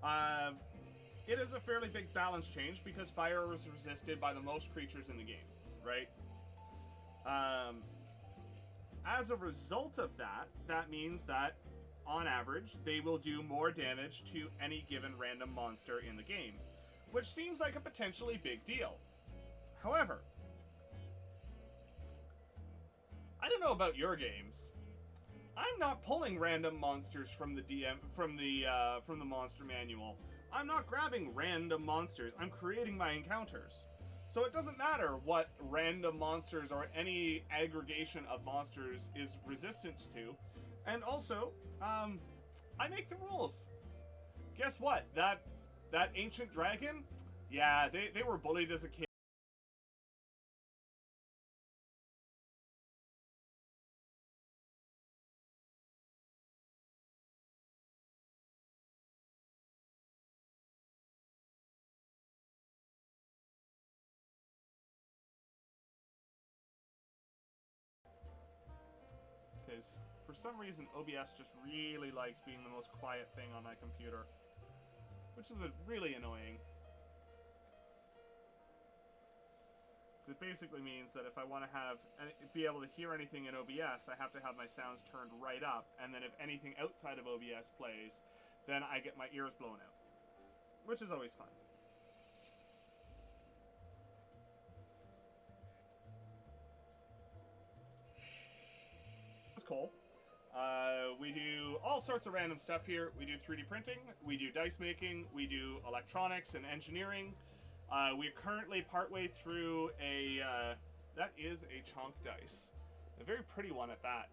Um, it is a fairly big balance change because fire is resisted by the most creatures in the game, right? Um, as a result of that, that means that on average, they will do more damage to any given random monster in the game, which seems like a potentially big deal. However, I don't know about your games. I'm not pulling random monsters from the from the monster manual. I'm not grabbing random monsters. I'm creating my encounters. So it doesn't matter what random monsters or any aggregation of monsters is resistant to. And also, I make the rules. Guess what? That ancient dragon, yeah, they were bullied as a kid. Because for some reason OBS just really likes being the most quiet thing on my computer, which is really annoying. It basically means that if I want to be able to hear anything in OBS, I have to have my sounds turned right up, and then if anything outside of OBS plays, then I get my ears blown out, which is always fun. It's cool. We do all sorts of random stuff here. We do 3D printing, we do dice making, we do electronics and engineering. We're currently partway through that is a chonk dice. A very pretty one at that.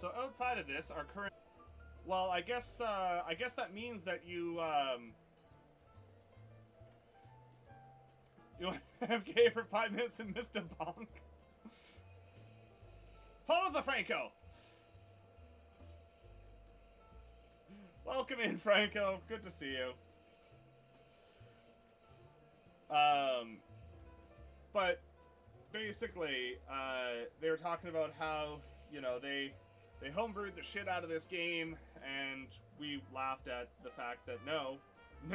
So outside of this, our current... Well, I guess that means that you you AFK for 5 minutes and missed a bonk. Follow the Franco. Welcome in, Franco. Good to see you. But basically, they were talking about how, you know, they homebrewed the shit out of this game, and we laughed at the fact that no,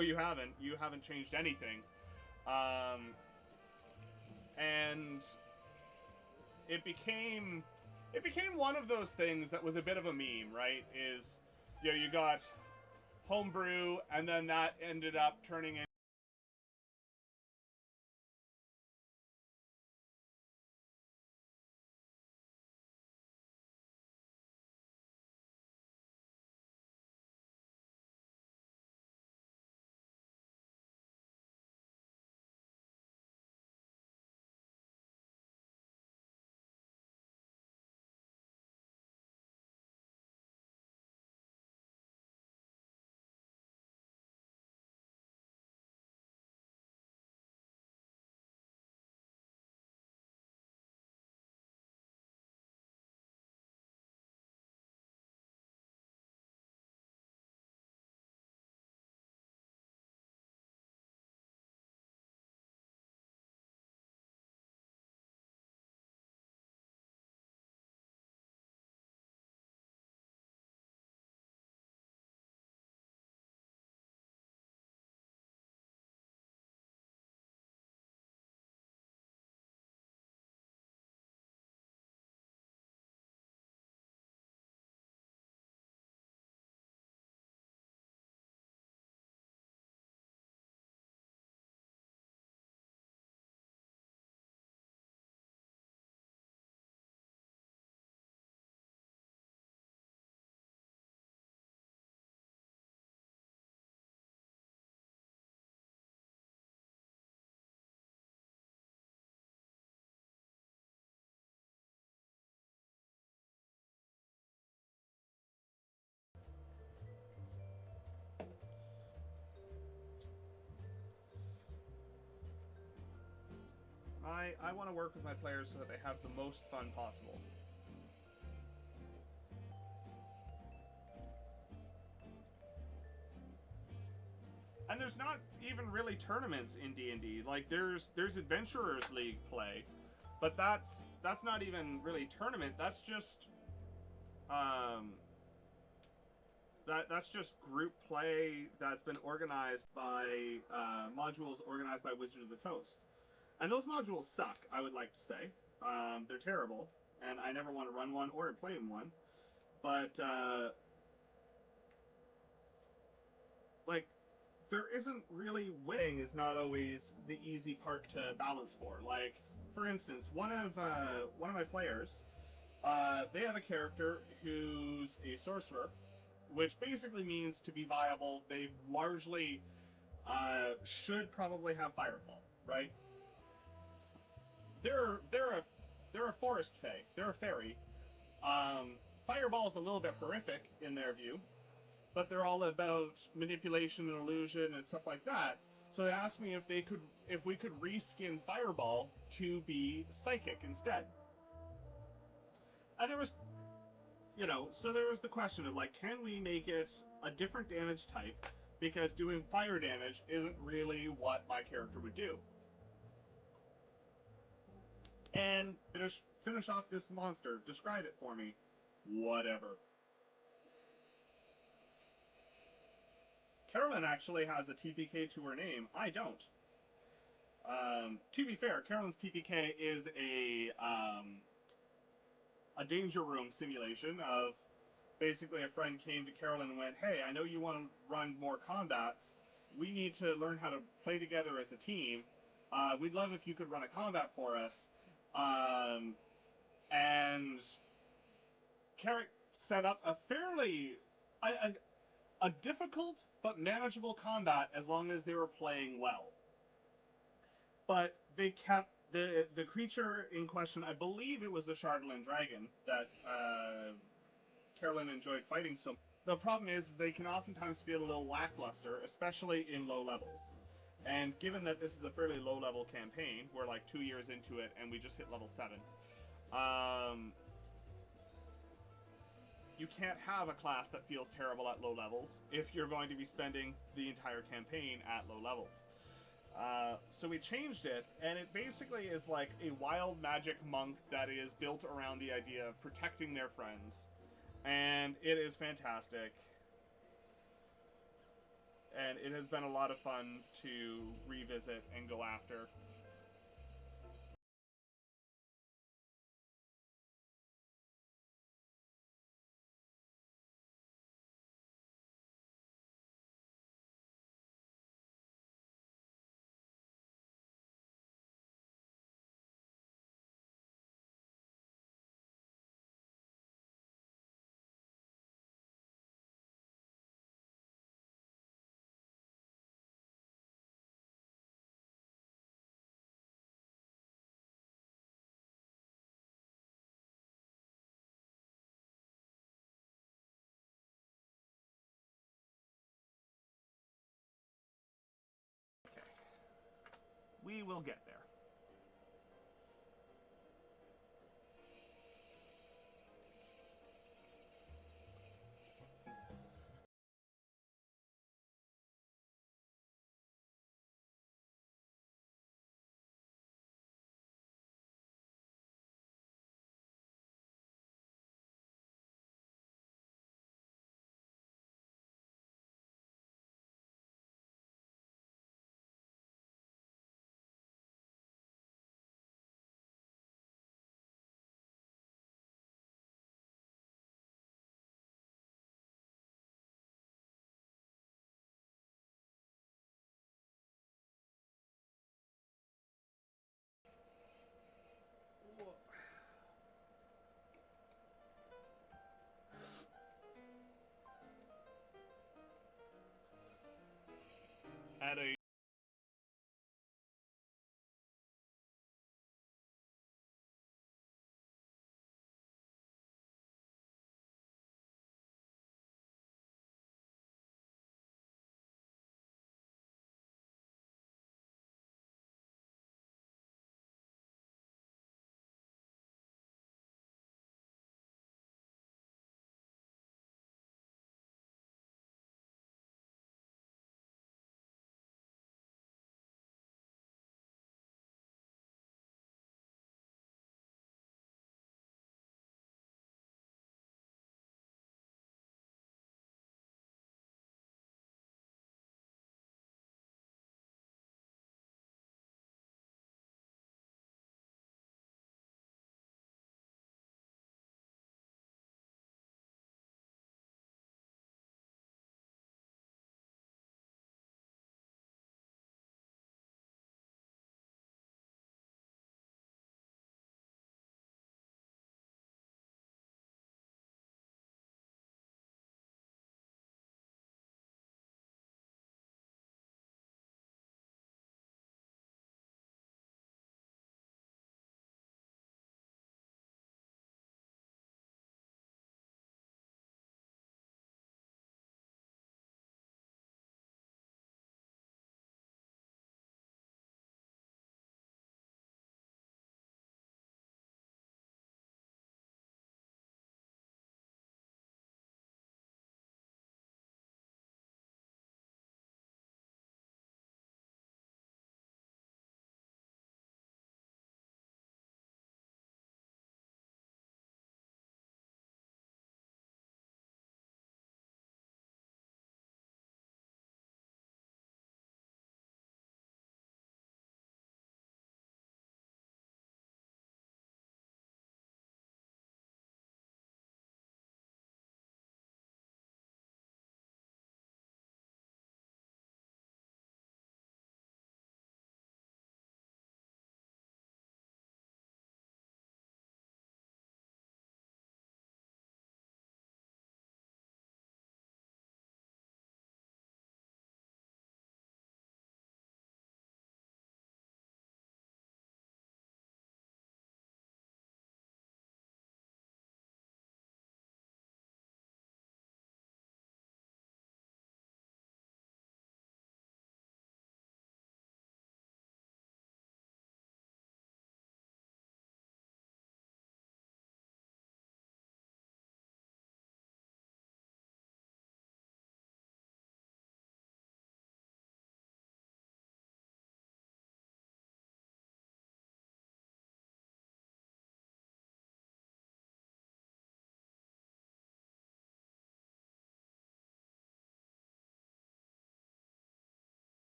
you haven't. You haven't changed anything. And it became one of those things that was a bit of a meme, right? Is, you know, you got homebrew, and then that ended up turning into I want to work with my players so that they have the most fun possible. And there's not even really tournaments in D&D. Like there's Adventurers League play, but that's not even really tournament. That's just um that's just group play that's been organized by modules organized by Wizards of the Coast. And those modules suck, I would like to say. They're terrible, and I never want to run one or play in one. But like there isn't really winning is not always the easy part to balance for. Like, for instance, one of my players, they have a character who's a sorcerer, which basically means to be viable, they largely should probably have Fireball, right? They're a forest fae. They're a fairy. Fireball is a little bit horrific in their view, but they're all about manipulation and illusion and stuff like that. So they asked me if we could reskin Fireball to be psychic instead. And there was, so there was the question of like, can we make it a different damage type because doing fire damage isn't really what my character would do. And finish off this monster. Describe it for me. Whatever. Carolyn actually has a TPK to her name. I don't. To be fair, Carolyn's TPK is a danger room simulation of basically a friend came to Carolyn and went, "Hey, I know you want to run more combats. We need to learn how to play together as a team. We'd love if you could run a combat for us." And Carrick set up a fairly a difficult but manageable combat as long as they were playing well. But they kept the creature in question. I believe it was the Shardland dragon that Carolyn enjoyed fighting so. The problem is they can oftentimes feel a little lackluster, especially in low levels. And given that this is a fairly low level campaign, we're like 2 years into it and we just hit level 7. You can't have a class that feels terrible at low levels if you're going to be spending the entire campaign at low levels. So we changed it, and it basically is like a wild magic monk that is built around the idea of protecting their friends. And it is fantastic. And it has been a lot of fun to revisit and go after. Okay. We will get there.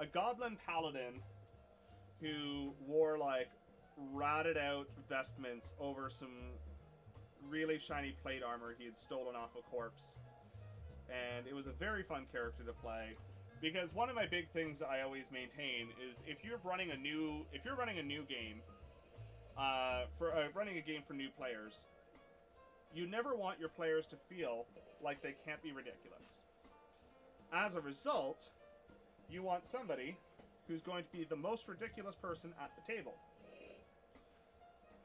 a goblin paladin who wore like ratted out vestments over some really shiny plate armor he had stolen off a corpse. And it was a very fun character to play, because one of my big things I always maintain is if you're running a new game, running a game for new players, you never want your players to feel like they can't be ridiculous. As a result, you want somebody who's going to be the most ridiculous person at the table.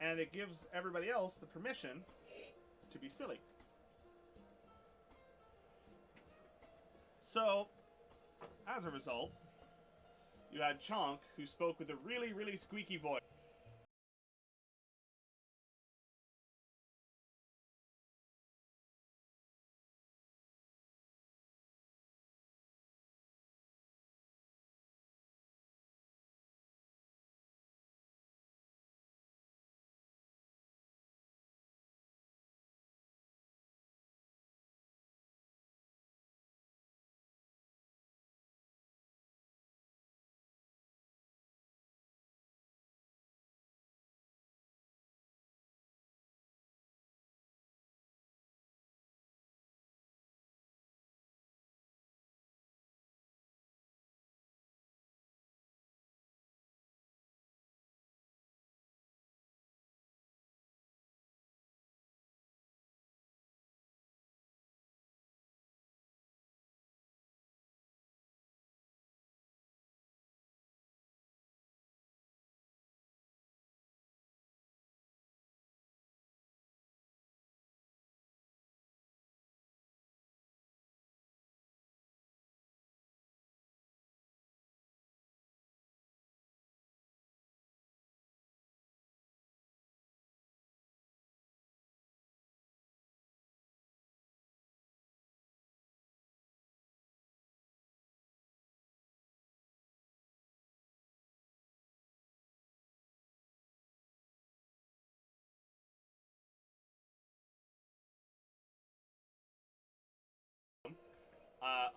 And it gives everybody else the permission to be silly. So, as a result, you had Chonk, who spoke with a really, really squeaky voice.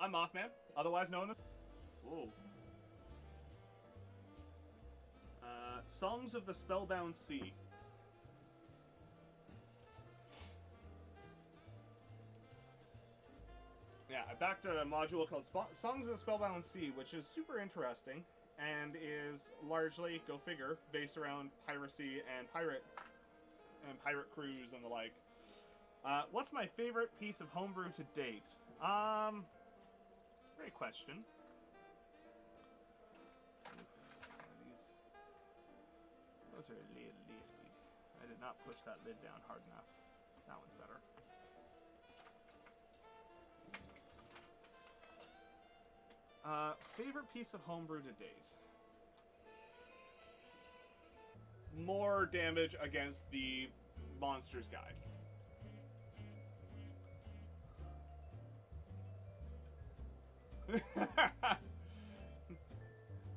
I'm Mothman, otherwise known as... Whoa. Songs of the Spellbound Sea. Yeah, I backed a module called Songs of the Spellbound Sea, which is super interesting, and is largely, go figure, based around piracy and pirates, and pirate crews and the like. What's my favorite piece of homebrew to date? Great question. Those are a little lifted. I did not push that lid down hard enough. That one's better. Favorite piece of homebrew to date? More damage against the monsters guide.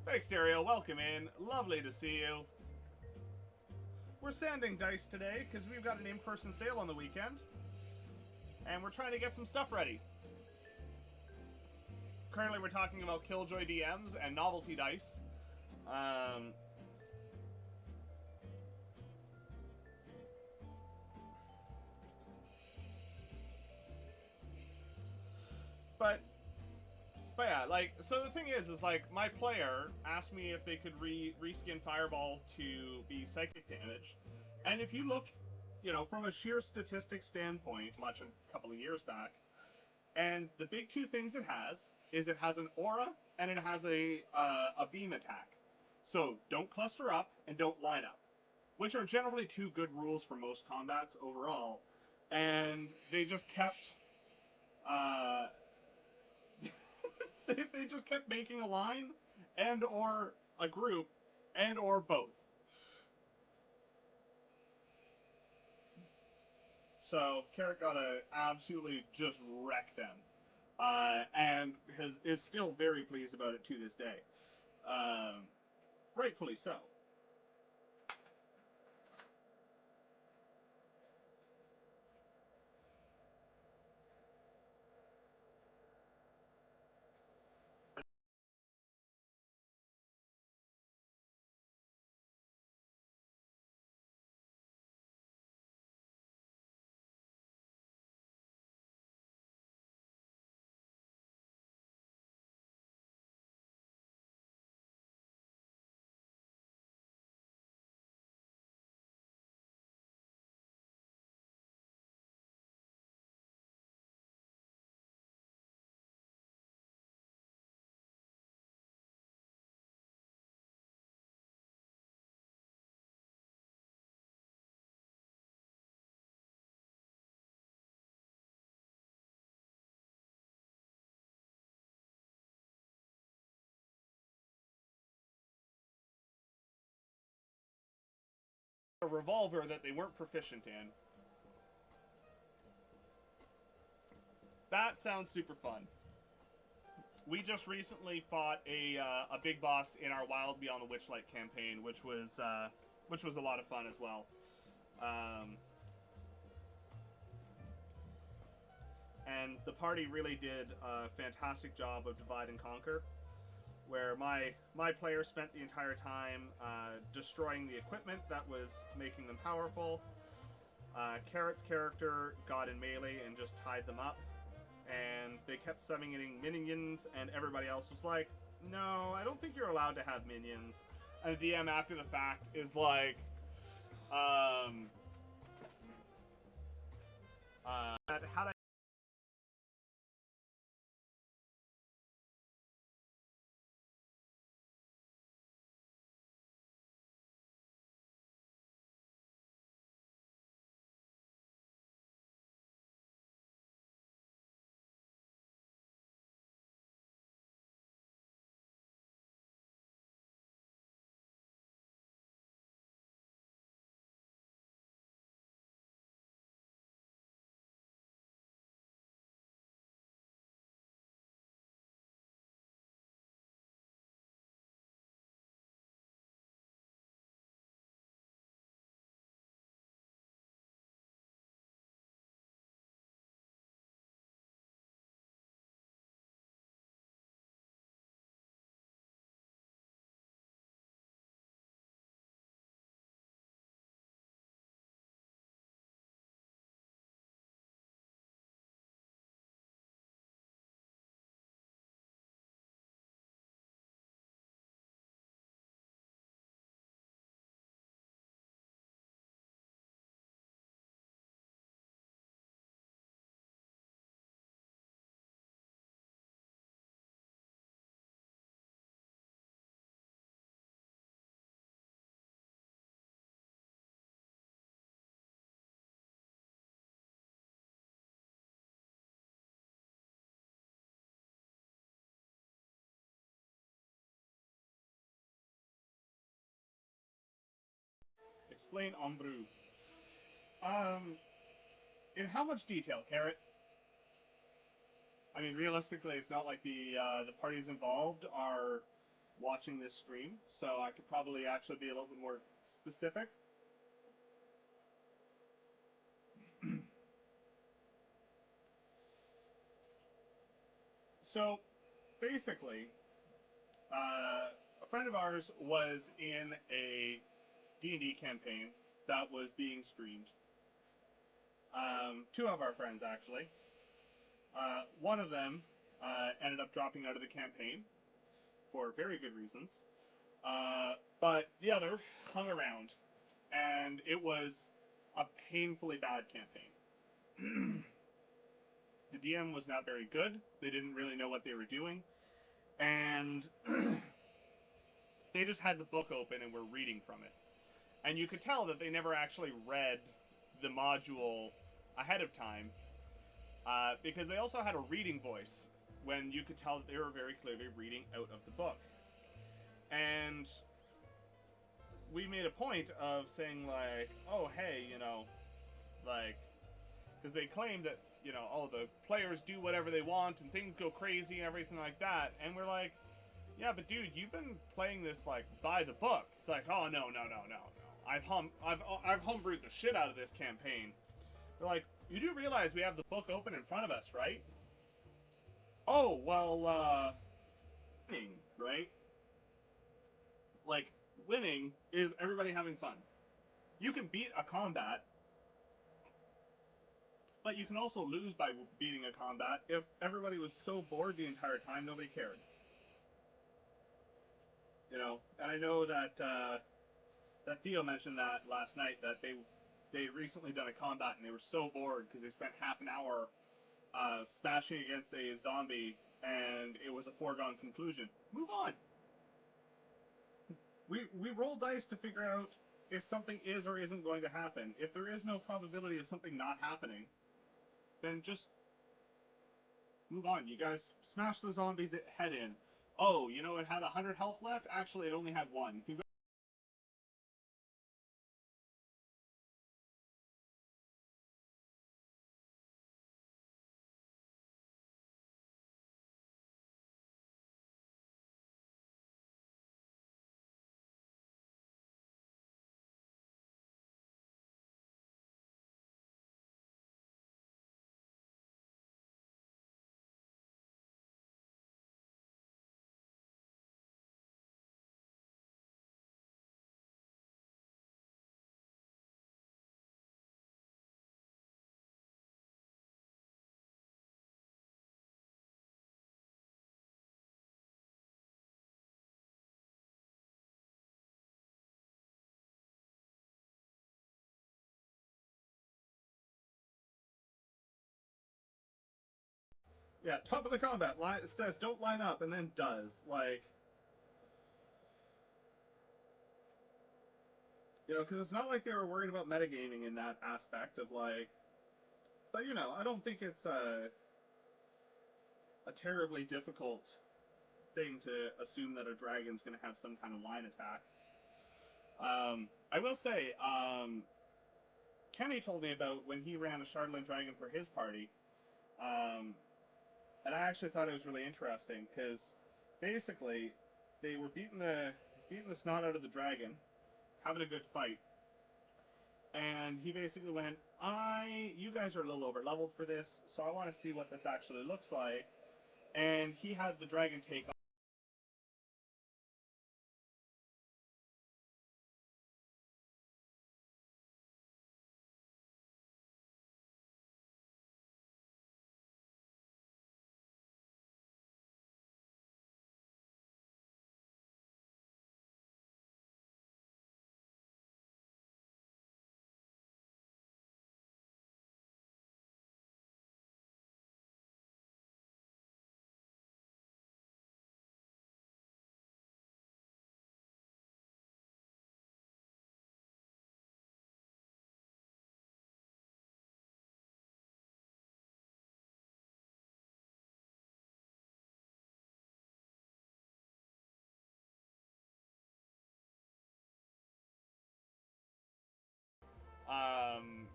Thanks, Stereo. Welcome in. Lovely to see you. We're sanding dice today because we've got an in-person sale on the weekend. And we're trying to get some stuff ready. Currently, we're talking about Killjoy DMs and novelty dice. But yeah, like, so the thing is like, my player asked me if they could reskin Fireball to be psychic damage. And if you look, from a sheer statistics standpoint, much a couple of years back, and the big two things it has an aura, and it has a beam attack. So don't cluster up, and don't line up. Which are generally two good rules for most combats overall. And they just kept... they just kept making a line, and or a group, and or both. So Carrot got to absolutely just wreck them. And is still very pleased about it to this day. Rightfully so. a revolver that they weren't proficient in. That sounds super fun. We just recently fought a big boss in our Wild Beyond the Witchlight campaign, which was a lot of fun as well. And the party really did a fantastic job of divide and conquer, where my player spent the entire time destroying the equipment that was making them powerful. Carrot's character got in melee and just tied them up, and they kept summoning minions, and everybody else was like, no, I don't think you're allowed to have minions. And the DM after the fact is like, how do I explain Ombrou? Um, in how much detail, Carrot? I mean, realistically, it's not like the parties involved are watching this stream, so I could probably actually be a little bit more specific. So, basically, a friend of ours was in a D&D campaign that was being streamed. Two of our friends, actually. One of them ended up dropping out of the campaign for very good reasons. But the other hung around, and it was a painfully bad campaign. The DM was not very good. They didn't really know what they were doing, and they just had the book open and were reading from it. And you could tell that they never actually read the module ahead of time, because they also had a reading voice when you could tell that they were very clearly reading out of the book. And we made a point of saying, like, oh, hey, like, because they claimed that, oh, the players do whatever they want and things go crazy and everything like that. And we're like, yeah, but dude, you've been playing this, like, by the book. It's like, oh, no. I've homebrewed the shit out of this campaign. They're like, you do realize we have the book open in front of us, right? Oh, well, winning, right? Like, winning is everybody having fun. You can beat a combat, but you can also lose by beating a combat if everybody was so bored the entire time nobody cared. And I know that that Theo mentioned that last night, that they recently done a combat and they were so bored because they spent half an hour smashing against a zombie and it was a foregone conclusion. Move on. We roll dice to figure out if something is or isn't going to happen. If there is no probability of something not happening, then just move on. You guys smash the zombies head in. Oh, it had 100 health left? Actually, it only had 1. Yeah, top of the combat line. It says don't line up, and then does. Like, you know, because it's not like they were worried about metagaming in that aspect of like. But you know, I don't think it's a terribly difficult thing to assume that a dragon's going to have some kind of line attack. I will say, Kenny told me about when he ran a Shardland Dragon for his party, and I actually thought it was really interesting because basically they were beating the snot out of the dragon, having a good fight, and he basically went, you guys are a little over leveled for this, so I want to see what this actually looks like," and he had the dragon take um,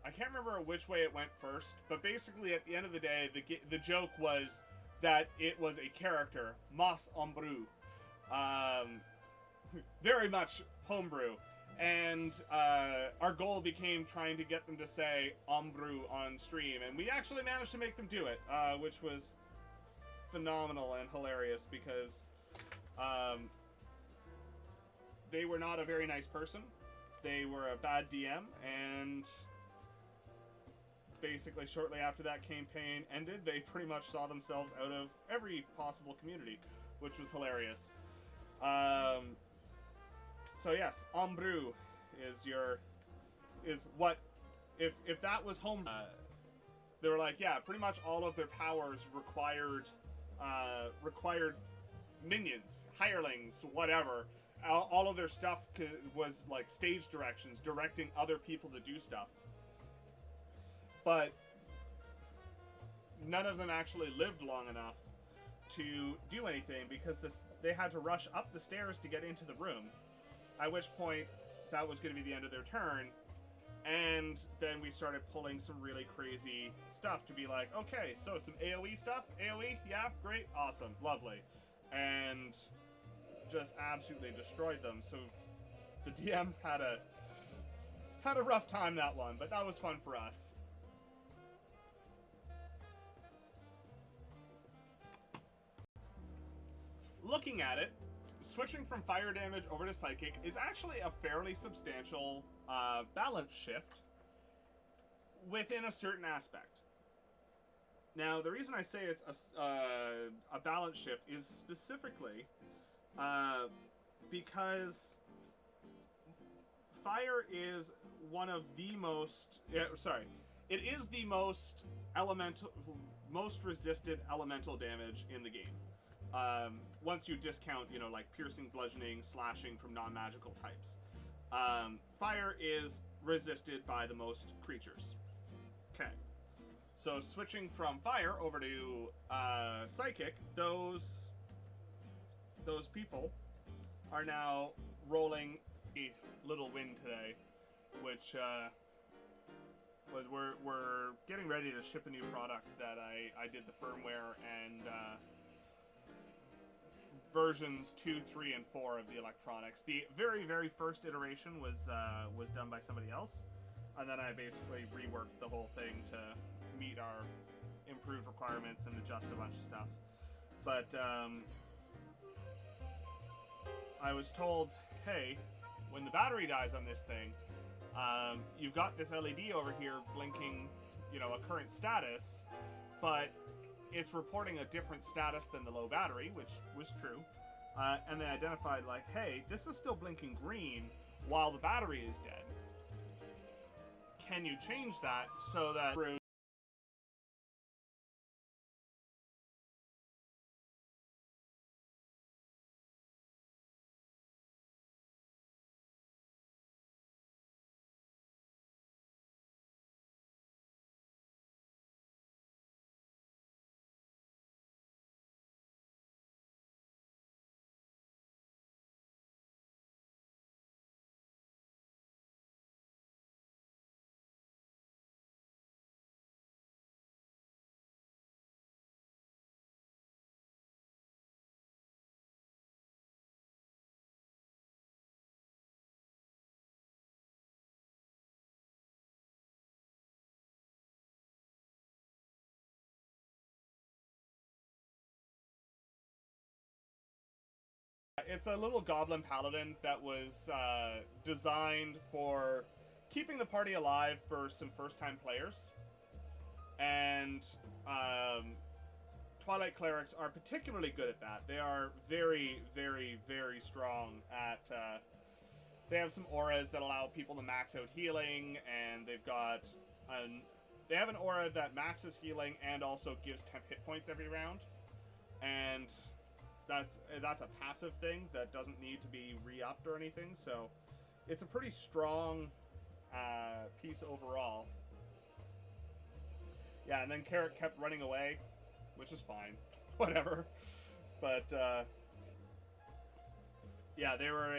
I can't remember which way it went first, but basically at the end of the day, the joke was that it was a character, Mas Ombrou, um, very much homebrew, and our goal became trying to get them to say Ombrou on stream, and we actually managed to make them do it, which was phenomenal and hilarious because they were not a very nice person. They were a bad DM, and basically shortly after that campaign ended, they pretty much saw themselves out of every possible community, which was hilarious. So yes, Ombrou is what if that was home. They were like, yeah, pretty much all of their powers required minions, hirelings, whatever. All of their stuff was like stage directions, directing other people to do stuff. But none of them actually lived long enough to do anything because they had to rush up the stairs to get into the room. At which point, that was going to be the end of their turn. And then we started pulling some really crazy stuff to be like, okay, so some AoE stuff? AoE? Yeah, great, awesome, lovely. And just absolutely destroyed them. So the DM had a rough time that one, but that was fun for us. Looking at it, switching from fire damage over to psychic is actually a fairly substantial balance shift within a certain aspect. Now, the reason I say it's a balance shift is specifically because fire is one of the most... it is the most resisted elemental damage in the game. Once you discount, like piercing, bludgeoning, slashing from non-magical types. Fire is resisted by the most creatures. Okay. So switching from fire over to psychic, those people are now rolling a little wind today, which was we're getting ready to ship a new product that I did the firmware and versions 2, 3, and 4 of the electronics. The very, very first iteration was done by somebody else, and then I basically reworked the whole thing to meet our improved requirements and adjust a bunch of stuff. But I was told, hey, when the battery dies on this thing, you've got this LED over here blinking, a current status, but it's reporting a different status than the low battery, which was true. And they identified, like, hey, this is still blinking green while the battery is dead. Can you change that so that it's a little goblin paladin that was designed for keeping the party alive for some first-time players. And Twilight clerics are particularly good at that. They are very, very, very strong at. They have some auras that allow people to max out healing, and they've got they have an aura that maxes healing and also gives 10 hit points every round, and that's a passive thing that doesn't need to be re-upped or anything. So it's a pretty strong piece overall. Yeah, and then Carrot kept running away, which is fine. Whatever. But, yeah, they were